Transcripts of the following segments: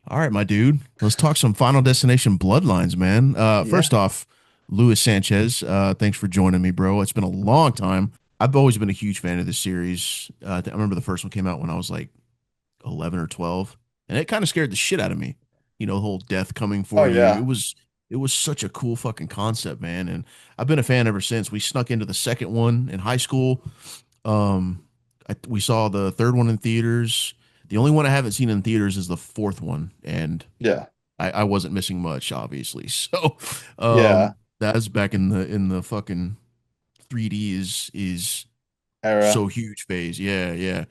All right, my dude. Let's talk some Final Destination Bloodlines, man. Yeah. First off, Luis Sanchez, thanks for joining me, bro. It's been a long time. I've always been a huge fan of this series. I remember the first one came out when I was like 11 or 12, and it kind of scared the shit out of me. The whole death coming Oh for you. It yeah. was it was such a cool fucking concept, man. And I've been a fan ever since. We snuck into the second one in high school. We saw the third one in theaters. The only one I haven't seen in theaters is the fourth one, and Yeah. I wasn't missing much, obviously. So, Yeah. that's back in the fucking 3D is Era. so huge phase. Yeah, yeah.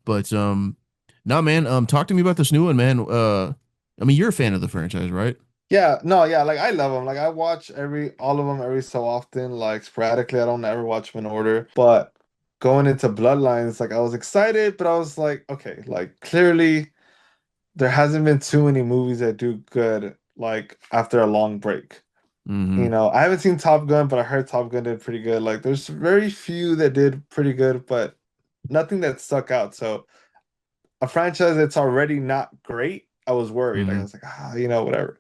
But no, man. Talk to me about this new one, man. I mean, you're a fan of the franchise, right? Yeah. No, yeah, like I love them. Like I watch every all of them every so often, like sporadically. I don't ever watch them in order. But going into Bloodlines, like I was excited, but I was like, okay, like clearly there hasn't been too many movies that do good like after a long break. Mm-hmm. I haven't seen Top Gun, but I heard Top Gun did pretty good. Like there's very few that did pretty good, but nothing that stuck out. So a franchise that's already not great, I was worried. Like I Mm-hmm. was like, whatever.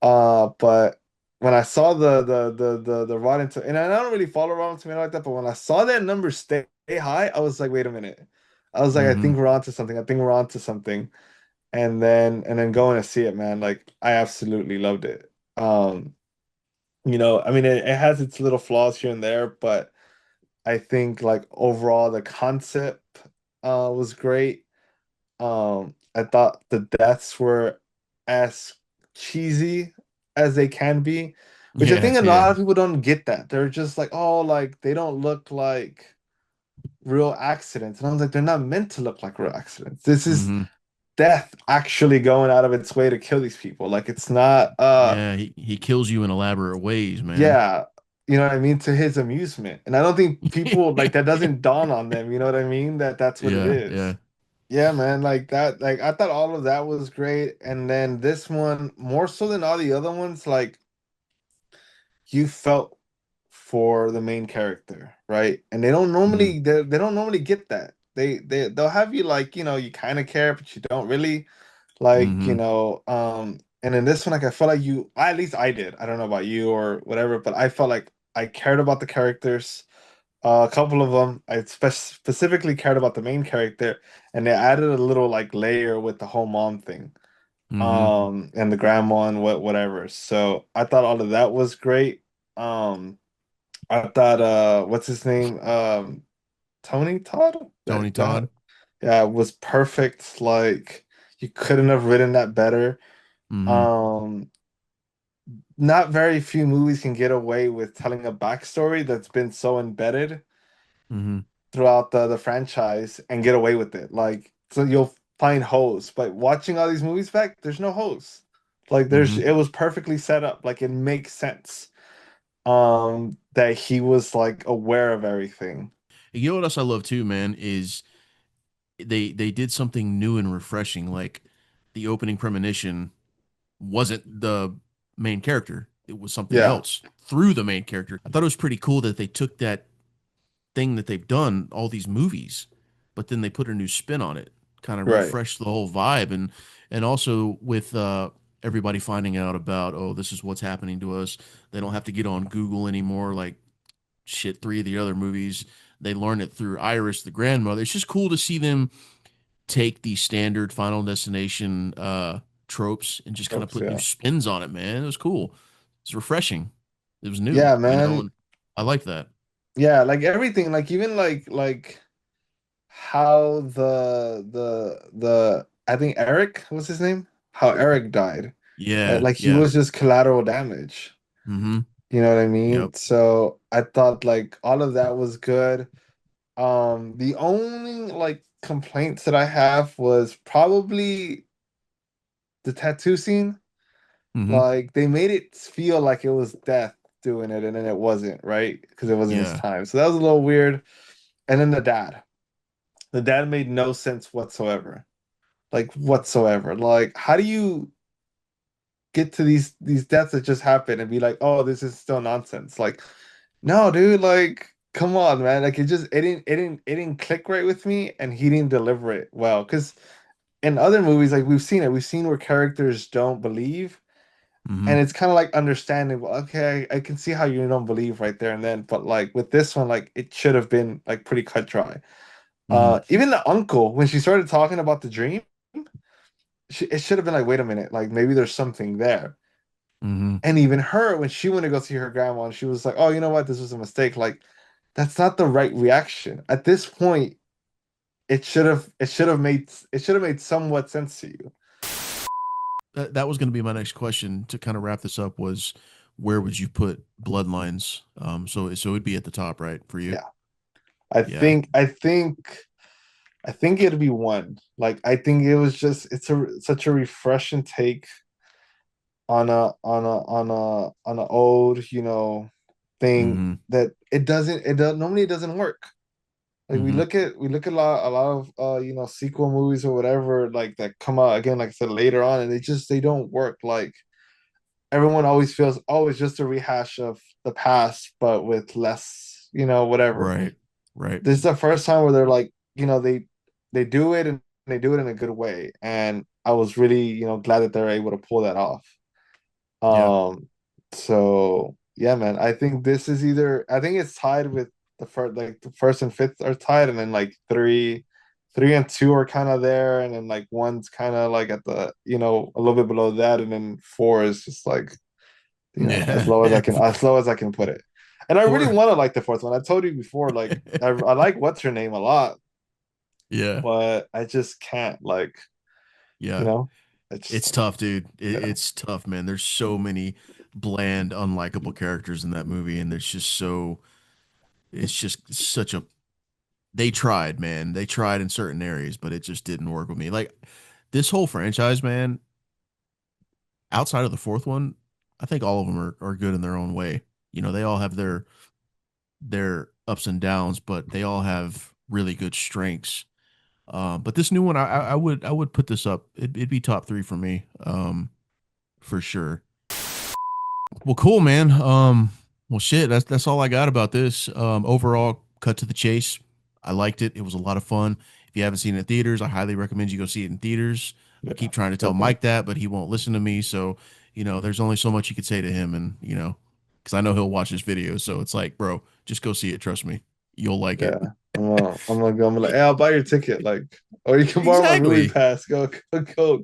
But when I saw the Rotten to and I don't really follow Rotten Tomato like that, but when I saw that number stay high, I was like, wait a minute. I was like, I Mm-hmm. think we're onto something. I think we're onto something. And then going to see it, man, like I absolutely loved it. I mean it has its little flaws here and there, but I think like overall the concept was great. I thought the deaths were as cheesy as they can be, which I Yeah, think a yeah. lot of people don't get that. They're just like, oh, like they don't look like real accidents. And I was like, they're not meant to look like real accidents. This is Mm-hmm. death actually going out of its way to kill these people. Like it's not Yeah, he kills you in elaborate ways, man. yeah, you know what I mean, to his amusement. And I don't think people like that doesn't dawn on them, you know what I mean? That's what it Yeah, yeah. is. Yeah, man, like that, like I thought all of that was great. And then this one, more so than all the other ones, like you felt for the main character, right? And Mm-hmm. they don't normally get that. They'll have you like, you kind of care, but you don't really like, Mm-hmm. and in this one, like I felt like at least I did. I don't know about you or whatever, but I felt like I cared about the characters. A couple of them, I specifically cared about the main character, and they added a little like layer with the whole mom thing, Mm-hmm. and the grandma and whatever. So I thought all of that was great. I thought, what's his name? Tony Todd? Tony Todd. Yeah, it was perfect. Like you couldn't have written that better. Mm-hmm. Um, Not very few movies can get away with telling a backstory that's been so embedded Mm-hmm. throughout the franchise and get away with it. Like, so you'll find hosts, but watching all these movies back, there's no hosts. Like, Mm-hmm. it was perfectly set up. Like, it makes sense. That he was like aware of everything. You know what else I love too, man, is they did something new and refreshing. Like the opening premonition wasn't the main character; it was something Yeah, else through the main character. I thought it was pretty cool that they took that thing that they've done all these movies, but then they put a new spin on it, kind of right. refreshed the whole vibe, and also with everybody finding out about, oh, this is what's happening to us. They don't have to get on Google anymore. Like shit, three of the other movies they learned it through Iris, the grandmother. It's just cool to see them take the standard Final Destination tropes and just kind of Oops, put new yeah. spins on it, man. It was cool. It's refreshing. It was new, Yeah, man. and I like that. Yeah, like everything, like even like how the I think Eric was his name? How Eric died. Yeah, Like he yeah. was just collateral damage. Mm-hmm. You know what I mean? Yep. So I thought like all of that was good. The only like complaints that I have was probably the tattoo scene. Mm-hmm. Like they made it feel like it was death doing it, and then it wasn't, right? Because it wasn't his Yeah. time. So that was a little weird. And then the dad. The dad made no sense whatsoever. Like whatsoever. Like how do you get to these deaths that just happen and be like, oh, this is still nonsense? Like, no, dude, like, come on, man. Like it didn't click right with me and he didn't deliver it well. Because in other movies, like we've seen it, we've seen where characters don't believe, Hmm. and it's kind of like understanding. Well, okay, I can see how you don't believe right there and then, but like with this one, like it should have been like pretty cut dry. Hmm. Even the uncle, when she started talking about the dream, it should have been like, wait a minute, like maybe there's something there. Hmm. And even her, when she went to go see her grandma, and she was like, "Oh, you know what? This was a mistake." Like, that's not the right reaction. At this point, it should have made somewhat sense to you. That was going to be my next question to kind of wrap this up was where would you put Bloodlines? So it'd be at the top, right, for you? Yeah, I Yeah. think I think I think it'd be one. Like, I think it was just it's a such a refreshing take on a old thing Hmm. that it does normally it doesn't work. Like Hmm. we look at a lot of sequel movies or whatever like that come out again, like I said, later on, and they don't work. Like everyone always feels always just a rehash of the past but with less, whatever. Right. Right. This is the first time where they're like, they do it, and they do it in a good way, and I was really, glad that they're able to pull that off. Yeah. So yeah, man, I think it's tied with the first, like the first and fifth are tied, and then like three and two are kind of there, and then like one's kind of like at the, a little bit below that, and then four is just like, as Yeah. low as as low as I can put it. And I really For want to like the fourth one. I told you before, like I like what's her name a lot, yeah. but I just can't like, you Yeah. know, it's just It's like, tough, dude. yeah, It's tough, man. There's so many bland, unlikable characters in that movie, and it's just such a they tried, man. They tried in certain areas, but it just didn't work with me. Like this whole franchise, man, outside of the fourth one, I think all of them are good in their own way. They all have their ups and downs, but they all have really good strengths. But this new one, I would put this up. It'd be top three for me, for sure. Well, cool, man. Well, shit, that's all I got about this. Overall, cut to the chase. I liked it. It was a lot of fun. If you haven't seen it in theaters, I highly recommend you go see it in theaters. I yeah, keep trying to tell definitely. Mike that, but he won't listen to me. So, there's only so much you could say to him, and because I know he'll watch this video. So it's like, bro, just go see it. Trust me, you'll like it. Yeah. I'm gonna like, hey, I'll buy your ticket, like, or you can borrow my movie Exactly. pass. Go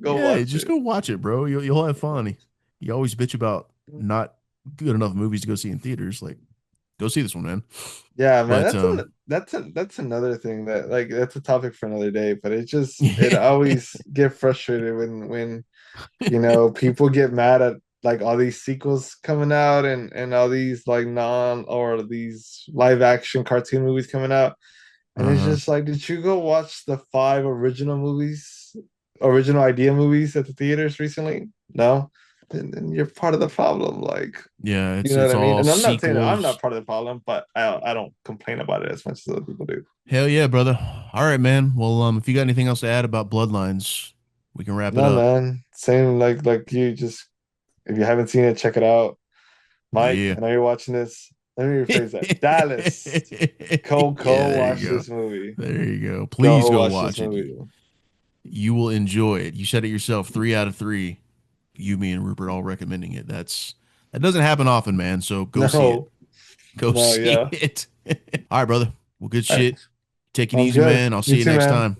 Yeah, watch just it. go watch it, bro. You'll have fun. You always bitch about not good enough movies to go see in theaters. Like, go see this one, man. Yeah, man, But that's another thing that, like, that's a topic for another day. But it yeah. always get frustrated when people get mad at like all these sequels coming out, and all these like non or these live action cartoon movies coming out. And it's Uh-huh. just like, did you go watch the five original idea movies at the theaters recently? No? Then you're part of the problem. Like, Yeah, you it's know what it's I mean? all And I'm not saying that I'm not sequels. part of the problem, but I don't complain about it as much as other people do. Hell yeah, brother. All right, man. Well, if you got anything else to add about Bloodlines, we can wrap it No, up. man. Same, like you, just if you haven't seen it, check it out. Mike, Yeah. I know you're watching this. Let me rephrase that. Dallas, Yeah, go there watch you go. this movie. There you go. Please Go go watch this watch it. movie. You will enjoy it. You said it yourself, 3 out of 3. You, me, and Rupert all recommending it. That doesn't happen often, man. So go see it. No, Go no, see yeah. it. All right, brother. Well, good All right. shit. Take it Sounds easy, good. man. I'll You see you too, next man. time.